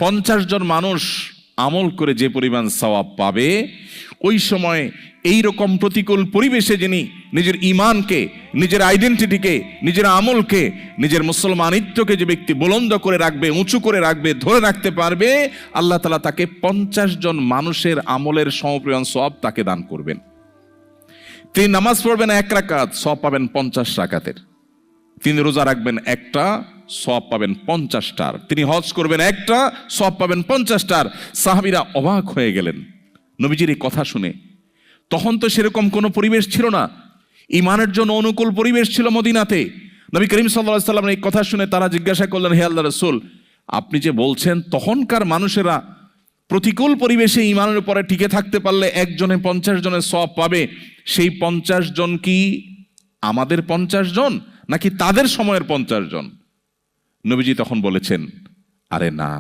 50 জন মানুষ আমল করে যে পরিমাণ সওয়াব পাবে, ওই সময় এই রকম প্রতিকূল পরিবেশে যিনি নিজের ঈমানকে, নিজের আইডেন্টিটিকে, নিজের আমলকে, নিজের মুসলমানিত্বকে যে ব্যক্তি বুলন্দ করে রাখবে, উঁচু করে রাখবে, ধরে রাখতে পারবে, আল্লাহ তাআলা তাকে 50 জন মানুষের আমলের সমপরিমাণ সওয়াব তাকে দান করবেন। তিনি নামাজ পড়বেন 1 রাকাত, সওয়াব পাবেন 50 রাকাতের। তিনি রোজা রাখবেন একটা, সওয়াব পাবেন 50টার। তিনি হজ করবেন একটা, সওয়াব পাবেন 50টার। সাহাবীরা অবাক হয়ে গেলেন নবীজির এই কথা শুনে। তখন তো সেরকম কোনো পরিবেশ ছিল না, ঈমানের জন্য অনুকূল পরিবেশ ছিল মদিনাতে। নবী করিম সাল্লাল্লাহু আলাইহি সাল্লামের এই কথা শুনে তারা জিজ্ঞাসা করলেন, হে আল্লাহর রাসূল, আপনি যে বলছেন তখনকার মানুষেরা প্রতিকূল পরিবেশে ঈমানের উপরে টিকে থাকতে পারলে একজনে 50 জনের সওয়াব পাবে, সেই 50 জন কি আমাদের 50 জন নাকি তাদের সময়ের 50 জন? নবীজি তখন বলেছেন, আরে না,